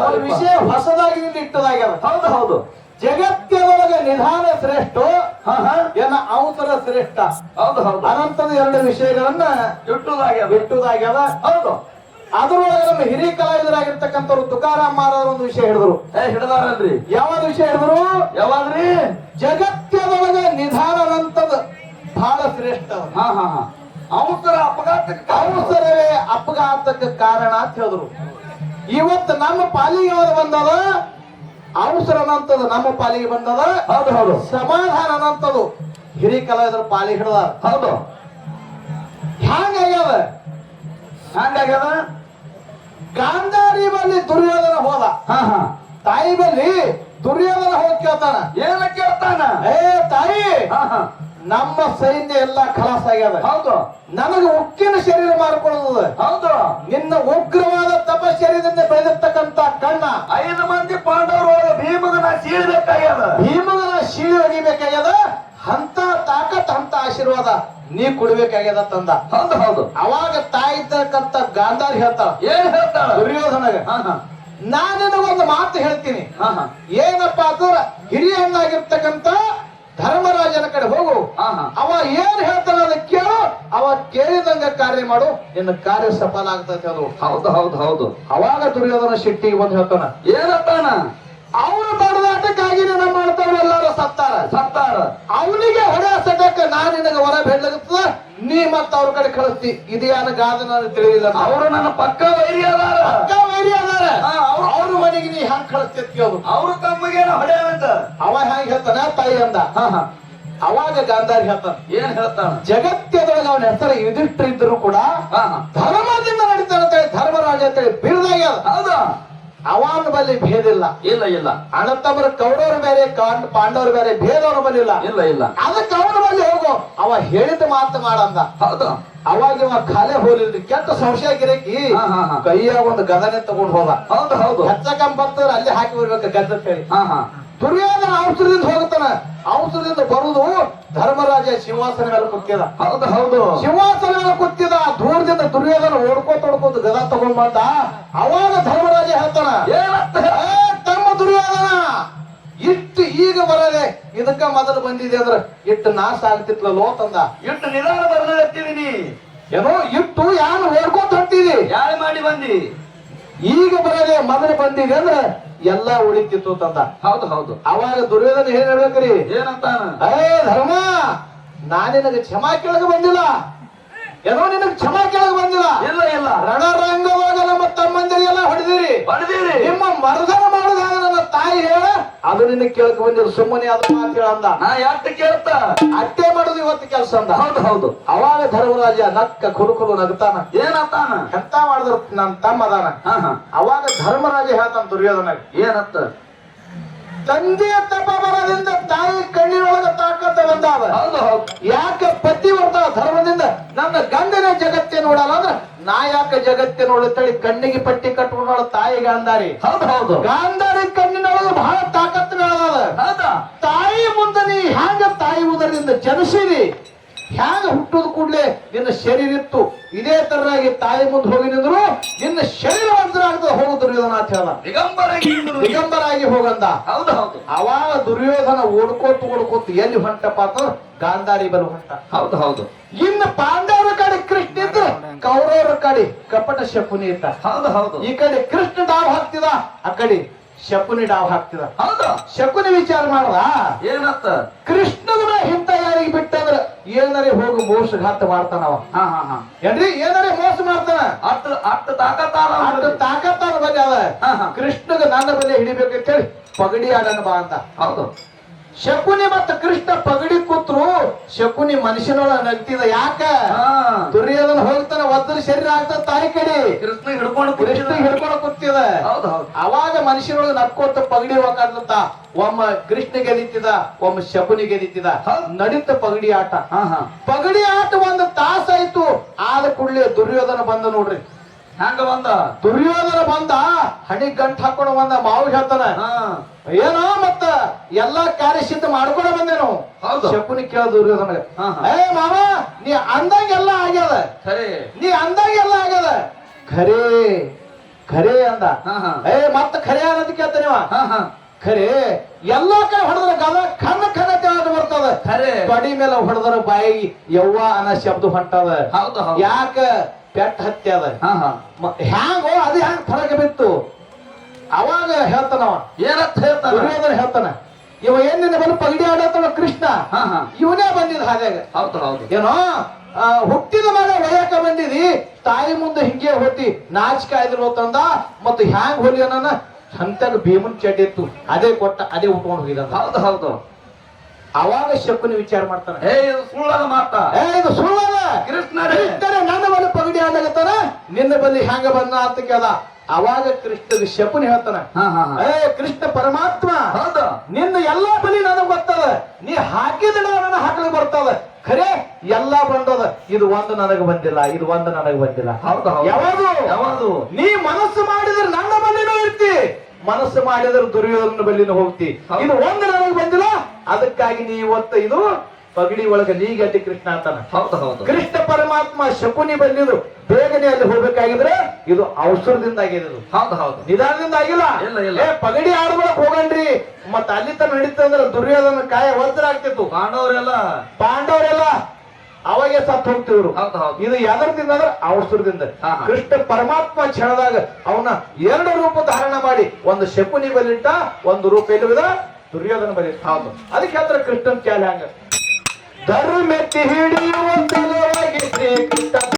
ಒಂದು ವಿಷಯ ಹೊಸದಾಗಿ ಇಟ್ಟದಾಗ್ಯದ. ಹೌದು ಹೌದು. ಜಗತ್ತಿನೊಳಗೆ ನಿಧಾನ ಶ್ರೇಷ್ಠ ಏನ ಅವಸರ ಶ್ರೇಷ್ಠ. ಹೌದು ಹೌದು. ಅನಂತದ ಎರಡು ವಿಷಯಗಳನ್ನ ಇಟ್ಟುದಾಗ್ಯದ. ಹೌದು. ಅದ್ರೊಳಗೆ ನಮ್ಮ ಹಿರಿಯ ಕಲಾವಿದರಾಗಿರ್ತಕ್ಕಂಥವ್ರು ತುಕಾರಾಮ್ ಮಾರಾರ ಒಂದು ವಿಷಯ ಹೇಳಿದ್ರು. ಹಿಡಿದಾರಲ್ರಿ? ಯಾವ್ದು ವಿಷಯ ಹೇಳಿದ್ರು? ಯಾವಾದ್ರಿ? ಜಗತ್ತಿನೊಳಗೆ ನಿಧಾನ ಅಂತದ ಬಹಳ ಶ್ರೇಷ್ಠ. ಅವಸರ ಅವಸರವೇ ಅಪಘಾತಕ್ಕೆ ಕಾರಣ ಅಂತ ಹೇಳಿದ್ರು. ಇವತ್ತು ನಮ್ಮ ಪಾಲಿಗೆ ಯಾವ್ದು ಬಂದದ? ಅವಸರ ಅನ್ನಂತದ್ದು ನಮ್ಮ ಪಾಲಿಗೆ ಬಂದದ. ಹೌದು ಹೌದು. ಸಮಾಧಾನ ಅನ್ನಂತದ್ದು ಹಿರಿಯ ಕಲಾವಿದರು ಪಾಲಿಗೆ ಹಿಡಿದಾರ. ಹೌದು. ಹ್ಯಾಂಗಾಗ್ಯದ? ಗಾಂಧಾರಿ ಬಲ್ಲಿ ದುರ್ಯೋಧನ ಹೋದ. ತಾಯಿ ಬಲ್ಲಿ ದುರ್ಯೋಧನ ಹೋಗಿ ಕೇಳ್ತಾನ. ಏನ ಕೇಳ್ತಾನ? ಏ ತಾಯಿ, ನಮ್ಮ ಸೈನ್ಯ ಎಲ್ಲ ಖಲಾಸ ಆಗ್ಯದ. ಹೌದು. ನನಗೆ ಉಕ್ಕಿನ ಶರೀರ ಮಾಡಿಕೊಳ್ಳುವುದು. ಹೌದು. ನಿನ್ನ ಉಗ್ರವಾದ ತಪಶ್ಚರ್ಯದಿಂದ ಬೆಳೆದಿರ್ತಕ್ಕಂತ ಕಣ್ಣ 5 ಮಂದಿ ಪಾಂಡವರು ಭೀಮಗನ ಸೀಳಬೇಕಾಗ್ಯದ. ಭೀಮಗನ ಶೀಳಿ ಹೊಡಿಬೇಕಾಗ್ಯದ. ಅಂತ ತಾಕತ್ ಅಂತ ಆಶೀರ್ವಾದ ನೀ ಕೊಡ್ಬೇಕಾಗ್ಯದ ತಂದ. ಹೌದು ಹೌದು. ಅವಾಗ ತಾಯಿ ಇದ್ದಕ್ಕಂತ ಗಾಂಧಾರಿ ಹೇಳ್ತಾಳ. ಏನ್ ಹೇಳ್ತಾಳ? ದುರ್ಯೋಧನಗ, ನಾನು ನಿನಗೊಂದು ಮಾತು ಹೇಳ್ತೀನಿ. ಏನಪ್ಪಾ ಅಂದ್ರೆ ಹಿರಿಯ ಅಣ್ಣಾಗಿರ್ತಕ್ಕಂತ ಧರ್ಮರಾಜನ ಕಡೆ ಹೋಗು. ಅವ ಏನ್ ಹೇಳ್ತಾನ ಅದಕ್ಕೆ ಕೇಳು. ಅವ ಕೇಳಿದಂಗ ಕಾರ್ಯ ಮಾಡು, ನಿನ್ನ ಕಾರ್ಯ ಸಫಲ ಆಗ್ತದೆ ಅದು. ಹೌದು ಹೌದು ಹೌದು. ಅವಾಗ ದುರ್ಯೋಧನ ಸಿಟ್ಟಿಗೆ ಬಂದು ಹೇಳ್ತಾನ. ಏನತ್ತಾನ? ಅವನು ಬಡದಾಟಕ್ಕಾಗಿ ನಮ್ಮ ಮಾಡ್ತಾರ ಎಲ್ಲಾರು ಸತ್ತಾರ. ಅವನಿಗೆ ಹೊಡೆ ಸಟಕ್ಕೆ ನಾನು ನಿನಗೆ ಹೊರ ಬೆಳ್ಳಗುತ್ತದ, ನೀ ಮತ್ತ ಅವ್ರ ಕಡೆ ಕಳಿಸ್ತಿ. ಇದೇನ ಗಾದ ನಾನು ತಿಳಿದಿಲ್ಲ. ಅವರು ನನ್ನ ಪಕ್ಕ ವೈರಿ ಅದಾರ. ಅವ್ರ ಮನೆಗೆ ನೀ ಹ್ಯಾಂಗ ಕಳಿಸ್ತಿ ಕೇಳು. ಅವ್ರು ತಮ್ಮಗೇನ ಹೊಡೆಯಂತ ಅವ ಹ್ಯಾಂಗ ಹೇಳ್ತಾನ ತಾಯಿ ಅಂದ. ಅವಾಗ ಗಾಂಧಾರಿ ಹೇಳ್ತಾನ. ಏನ್ ಹೇಳ್ತಾನ? ಜಗತ್ತದೊಳಗೆ ಅವನ ಹೆಸರು ಯುಧಿಷ್ಠಿರ ಇದ್ರು ಕೂಡ ಧರ್ಮದಿಂದ ನಡೀತಾನ ಅಂತೇಳಿ ಧರ್ಮರಾಜ ಅಂತೇಳಿ ಬಿರುದಾಗ್ಯದ. ಹೌದಾ? ಅವನ ಬಲ್ಲಿ ಭೇದ ಇಲ್ಲ. ಇಲ್ಲ ಇಲ್ಲ. ಅಣ್ಣತಮ್ಮರ ಕೌರವರು ಬೇರೆ, ಪಾಂಡವರು ಬೇರೆ, ಭೇದವರು ಬಲ್ಲಿಲ್ಲ. ಇಲ್ಲ ಇಲ್ಲ. ಅದಕ್ಕೆ ಅವನ ಬಲ್ಲಿ ಹೋಗು. ಅವ ಹೇಳಿದ ಮಾತು ಮಾಡಂದ. ಹೌದು. ಅವಾಗ ಇವ ಖಾಲಿ ಹೋಲಿಲ್ರಿ. ಕೆಟ್ಟ ಸಂಶಯ ಗಿರಕಿ ಕೈಯಾಗ ಒಂದು ಗದನೆ ತಗೊಂಡು ಹೋದ. ಹೌದು ಹೌದು. ಹೆಚ್ಚಕಂಬ ಬರ್ತದ್ರ ಅಲ್ಲಿ ಹಾಕಿ ಬರ್ಬೇಕು ಗದ್ದ ಹೇಳಿ. ದುರ್ಯೋಧನ ಅವಸರದಿಂದ ಹೋಗ್ತಾನ. ಅವಸರದಿಂದ ಬರುದು ಧರ್ಮರಾಜ ಸಿಂಹಾಸನ ಮೇಲೆ ಕೂತಿದ. ಹೌದು ಹೌದು. ಸಿಂಹಾಸನ ಮೇಲೆ ಕೂತಿದ. ದೂರದಿಂದ ದುರ್ಯೋಧನ ಓಡ್ಕೋತ ಗದ ತಗೊಂಡ್ ಬಂದ. ಅವಾಗ ಧರ್ಮರಾಜ ಹೇಳ್ತಾನ, ತಮ್ಮ ದುರ್ಯೋಧನ ಇಟ್ಟು ಈಗ ಬರದೆ ಇದಕ್ಕ ಮೊದಲು ಬಂದಿದೆ ಅಂದ್ರ ಇಟ್ಟು ನಾಶ ಆಗ್ತಿತ್ಲೋ ತಂದ. ಇಟ್ಟು ನಿಧಾನ ಬರ್ಲಿದ್ದೀನಿ. ಏನೋ ಇಟ್ಟು ಯಾರು ಓಡ್ಕೋತ ಹೊಂಟಿದಿ, ಯಾರು ಮಾಡಿ ಬಂದಿ. ಈಗ ಬರದೆ ಮೊದಲು ಬಂದಿದೆ ಅಂದ್ರ ಎಲ್ಲಾ ಉಳಿತಿತ್ತು ತಂದ. ಹೌದು ಹೌದು. ಅವಾಗ ದುರ್ಯೋಧನ ಏನ್ ಹೇಳ್ಬೇಕ್ರಿ? ಏನಂತಾನ? ಧರ್ಮ, ನಾನಿನಗೆ ಕ್ಷಮಾ ಕೇಳಗ ಬಂದಿಲ್ಲ. ಏನೋ ನಿನಗೆ ಕ್ಷಮಾ ಕೇಳಗ ಬಂದಿಲ್ಲ. ಇಲ್ಲ ಇಲ್ಲ. ರಣರಂಗವಾಗ ನಮ್ಮ ತಮ್ಮಂದಿರಿಗೆಲ್ಲ ಹೊಡೆದಿರಿ. ನಿಮ್ಮ ಮರ್ದನ ಮಾಡೋದಾಗ ನನ್ನ ತಾಯಿ ಹೇಳ ಅದು ನಿನ್ನ ಕೇಳಕ್ ಬಂದಿಲ್ಲ. ಸುಮ್ಮನೆ ಅದು ಮಾತು ಹೇಳಂದ. ನಾ ಯಾಕೆ ಕೇಳ್ತ ಅಟ್ಟೆ ಮಾಡೋದು ಇವತ್ತು ಕೆಲಸ ಅಂದ. ಹೌದು ಹೌದು. ಅವಾಗ ಧರ್ಮರಾಜ ನಕ್ಕ ಕುರುಕುರು ನಗ್ತಾನ. ಏನಂತಾನ? ಎಂತ ಮಾಡಿದ್ರು ನನ್ ತಮ್ಮ ಅದಾನ. ಅವಾಗ ಧರ್ಮರಾಜ ಹೇಳ್ತಾನ ದುರ್ಯೋಧನ. ಏನಂತ? ತಂದೆಯ ತಪ ಬರದಿಂದ ತಾಯಿ ಕಣ್ಣಿನೊಳಗ ತಾಕತ್ತ ಬಂದಾವ. ಹೌದು ಹೌದು. ಯಾಕೆ ಪತಿ ಬರ್ತಾವ ಧರ್ಮದಿಂದ ನನ್ನ ಗಂಡನ ಜಗತ್ತೇ ನೋಡಲ್ಲ ಅಂದ್ರ ನಾ ಯಾಕೆ ಜಗತ್ತೇ ನೋಡುತ್ತೇಳಿ ಕಣ್ಣಿಗೆ ಪಟ್ಟಿ ಕಟ್ಕೊಂಡಾಳ ತಾಯಿ ಗಾಂಧಾರಿ. ಹೌದು ಹೌದು. ಗಾಂಧಾರಿ ಕಣ್ಣಿನೊಳಗ ಬಹಳ ತಾಕತ್ತು ಬೆಳೆದ. ತಾಯಿ ಮುಂದೆ ನೀ ಹ್ಯಾಂಗ ತಾಯಿ ಉದರದಿಂದ ಜನಿಸಿರಿ, ಹ್ಯಾಂಗ ಹುಟ್ಟುದ ಕೂಡ್ಲೆ ನಿನ್ನ ಶರೀರ ಇತ್ತು. ಇದೇ ತರನಾಗಿ ತಾಯಿ ಮುಂದೆ ಹೋಗಿ ನಿಂದ್ರು ನಿನ್ನ ಶರೀರ ಆಗ್ತದೆ. ಹೋಗು ದುರ್ಯೋಧನ ಅಂತ ಹೇಳ್ದ. ದಿಗಂಬರಾಗಿ ಹೋಗಂದ. ಹೌದು ಹೌದು. ಅವಾಗ ದುರ್ಯೋಧನ ಓಡ್ಕೋತ ಎಲ್ಲಿ ಹೊಂಟಪ್ಪ ಅಂತ ಗಾಂಧಾರಿ ಬಲು ಹೊಂಟ. ಹೌದು ಹೌದು. ಇನ್ನು ಪಾಂಡವರ ಕಡೆ ಕೃಷ್ಣ ಇದ್ದು, ಕೌರವರ ಕಡೆ ಕಪಟ ಶಕುನಿ ಇದ್ದ. ಹೌದು ಹೌದು. ಈ ಕಡೆ ಕೃಷ್ಣ ಡಾವ್ ಹಾಕ್ತಿದ, ಆ ಕಡೆ ಶಕುನಿ ಡಾವ್ ಹಾಕ್ತಿದ. ಹೌದು. ಶಕುನಿ ವಿಚಾರ ಮಾಡ್ದ. ಏನಂತ? ಕೃಷ್ಣನ ಹಿಂತ ಯಾರಿಗೆ ಬಿಟ್ಟಂದ್ರ ಏನರೇ ಹೋಗಿ ಮೋಸಘಾತ ಮಾಡ್ತಾನವ. ಏನ್ರಿ ಏನರೇ ಮೋಸ ಮಾಡ್ತಾನ. ಅಷ್ಟು ತಾಕತ್ತಾನ ಬಲ್ಲಿ ಅದ. ಕೃಷ್ಣಗ ನನ್ನ ಬಲ್ಲಿ ಹಿಡಿಬೇಕಂತ ಹೇಳಿ ಪಗಡಿ ಆಡನ ಬಾ ಅಂತ. ಹೌದು. ಶಕುನಿ ಮತ್ತ ಕೃಷ್ಣ ಪಗಡಿ ಕೂತ್ರು. ಶಕುನಿ ಮನುಷ್ಯನೊಳ ನಗ್ತಿದ. ಯಾಕ? ದುರ್ಯೋಧನ ಹೋಗ್ತಾನ, ಒದ್ರ ಶರೀರ ಆಗ್ತದ ತಾಯಿ ಕಡೆ. ಕೃಷ್ಣ ಹಿಡ್ಕೊಂಡು ಕೂತಿದ. ಅವಾಗ ಮನುಷ್ಯನೊಳಗ ನಕ್ಕೋತ ಪಗಡಿ ಹೋಗ್ತ. ಒಮ್ಮ ಕೃಷ್ಣ ಗೆದಿತಿದ, ಒಮ್ಮ ಶಕುನಿ ಗೆದಿತಿದ. ನಡೀತ ಪಗಡಿ ಆಟ. ಪಗಡಿ ಆಟ ಒಂದು ತಾಸಾಯ್ತು. ಆದ ಕೂಡಲೇ ದುರ್ಯೋಧನ ಬಂದ ನೋಡ್ರಿ. ಹ್ಯಾಂಗ ಬಂದ? ದುರ್ಯೋಧನ ಬಂದ, ಹಣಿ ಗಂಟ್ ಹಾಕೊಂಡು ಬಂದ. ಮಾವು ಹೇಳ್ತಾನ, ಏನೋ ಮತ್ತ ಎಲ್ಲಾ ಕಾರ್ಯ ಸಿದ್ಧ ಮಾಡ್ಕೊಂಡ ಬಂದೇನು. ಶಕುನಿ ಕೇಳ ದುರ್ಯೋಧನ, ಮಾವ ನೀ ಅಂದಂಗೆಲ್ಲ ಆಗ್ಯದ. ನೀ ಅಂದಂಗೆಲ್ಲ ಆಗ್ಯದ. ಖರೇ ಖರೆ ಅಂದ ಹಾ ಹಾ ಮತ್ತ ಖರೆ ಅನ್ನೋದಕ್ಕೆ ಕೇಳ್ತಾನೆ ಇವ. ಹಾ ಹಾ ಖರೆ ಎಲ್ಲಾ ಕಡೆ ಹೊಡೆದ್ರ ಗದ ಖನ್ನ ಖನ್ನತೆ ಆದ ಬರ್ತದ. ಖರೆ ತೊಡಿ ಮೇಲೆ ಹೊಡೆದ್ರ ಬಾಯಿಗೆ ಯವ್ವ ಅನ್ನೋ ಶಬ್ದ ಹೊಂಟದ. ಹೌದು ಹೌದು ಯಾಕ ಪೆಟ್ಟ ಹತ್ಯದ. ಹಾ ಹಾ ಹ್ಯಾಂಗೋ ಅದು ಹ್ಯಾಂಗ ಫರಕ ಬಿತ್ತು. ಅವಾಗ ಹೇಳ್ತಾನವ ಏನಂತ ಹೇಳ್ತಾನ ದುರ್ಯೋಧನ ಹೇಳ್ತಾನ ಇವ ಏನಿನ ಬಂದು ಪಗಡಿ ಆಡತ್ತವ ಕೃಷ್ಣ. ಹಾ ಹಾ ಇವನೇ ಬಂದಿದ್ ಹಾದ್ಯಾಗ. ಹೌದು ಹೌದು ಏನೋ ಹುಟ್ಟಿದ ಮಗ ಒಯ್ಯಾಕ ಬಂದಿದಿ ತಾಯಿ ಮುಂದೆ ಹಿಂಗೆ ಹೋತಿ ನಾಚಿಕೆ ಆಯ್ದಿರೋ ತಂದ ಮತ್ತು ಹ್ಯಾಂಗ್ ಹೋಲಿ ಅನ್ನನ ಸಂತಾಗ ಭೀಮನ್ ಚಡ್ಡಿ ಇತ್ತು ಅದೇ ಕೊಟ್ಟ ಅದೇ ಉಟ್ಕೊಂಡು ಹೋಗಿದ. ಹೌದು ಹೌದು ಅವಾಗ ಶಕುನಿ ವಿಚಾರ ಮಾಡ್ತಾನೆ ಇದು ಸುಳ್ಳದ ಮಾತ ಇದು ಸುಳ್ಳದ. ಕೃಷ್ಣರೇ ಕೃಷ್ಣರೇ ನನ್ನ ಬಳಿ ಪಗಡಿ ಆಡಾಗತ್ತಾನ ನಿನ್ನ ಬಳಿ ಹ್ಯಾಂಗ ಬಂದ ಅಂತ ಕೇಳ. ಅವಾಗ ಕೃಷ್ಣಗೆ ಶಕುನಿ ಹೇಳ್ತಾನ ಹಾ ಹಾ ಹಾ ಕೃಷ್ಣ ಪರಮಾತ್ಮ ಹೌದು ನಿನ್ನ ಎಲ್ಲಾ ಬಲಿ ನನಗ್ ಗೊತ್ತದ. ನೀ ಹಾಕಿದ ನನ್ನ ಹಾಕಲಿಕ್ಕೆ ಬರ್ತದ. ಖರೆ ಎಲ್ಲಾ ಬಂದದ. ಇದು ಒಂದು ನನಗೆ ಬಂದಿಲ್ಲ, ಇದು ಒಂದು ನನಗೆ ಬಂದಿಲ್ಲ. ಹೌದು ಹೌದು ಯಾವುದು ಯಾವುದು ನೀ ಮನಸ್ಸು ಮಾಡಿದ್ರೆ ನನ್ನ ಬಲ್ಲಿನೂ ಇರ್ತಿ, ಮನಸ್ಸು ಮಾಡಿದ್ರೆ ದುರ್ಯೋಧನ ಬಲ್ಲಿನೂ ಹೋಗ್ತಿ. ಇದು ಒಂದು ನನಗೆ ಬಂದಿಲ್ಲ, ಅದಕ್ಕಾಗಿ ನೀ ಇವತ್ತು ಇದು ಪಗಡಿ ಒಳಗೆ ನೀಗಡ್ಡಿ ಕೃಷ್ಣ ಅಂತಾನ. ಹೌದು ಹೌದು ಕೃಷ್ಣ ಪರಮಾತ್ಮ ಶಕುನಿ ಬಂದಿದ್ದು ಬೇಗನೆ ಅಲ್ಲಿ ಹೋಗ್ಬೇಕಾಗಿದ್ರೆ ಇದು ಅವಸರದಿಂದ ಆಗಿದ್ದು. ಹೌದು ಹೌದು ನಿಧಾನದಿಂದ ಆಗಿಲ್ಲ. ಇಲ್ಲ, ಇಲ್ಲ. ಪಗಡಿ ಆಡ್ಬಳಕ್ ಹೋಗಣ್ರಿ ಮತ್ತ ಅಲ್ಲಿ ತನ ನಡೀತಂದ್ರೆ ದುರ್ಯೋಧನ ಕಾಯ ವಜ್ರ ಆಗ್ತಿತ್ತು. ಪಾಂಡವರೆಲ್ಲ ಅವಾಗೆ ಸತ್ತು ಹೋಗ್ತಿವ್ರು. ಹೌದು ಹೌದು ಇದು ಎದರದಿಂದ ಅಂದ್ರೆ ಅವಸರದಿಂದ. ಹಾ, ಹಾ. ಕೃಷ್ಣ ಪರಮಾತ್ಮ ಕ್ಷಣದಾಗ ಅವನ 2 ರೂಪ ಧಾರಣ ಮಾಡಿ ಒಂದು ಶಕುನಿ ಬಲಿಟ್ಟ, ಒಂದು ರೂಪ ಎಲ್ಲಿದ ದುರ್ಯೋಧನ ಬಲಿ. ಹೌದು ಅದಕ್ಕೆ ಹೇಳ್ತಾರೆ ಕೃಷ್ಣನ್ ಚಾಲ ಹಂಗ ಧರ್ಮೆತ್ತಿ ಹಿಡಿಯುವ ಶ್ರೀ ಕೃಷ್ಣ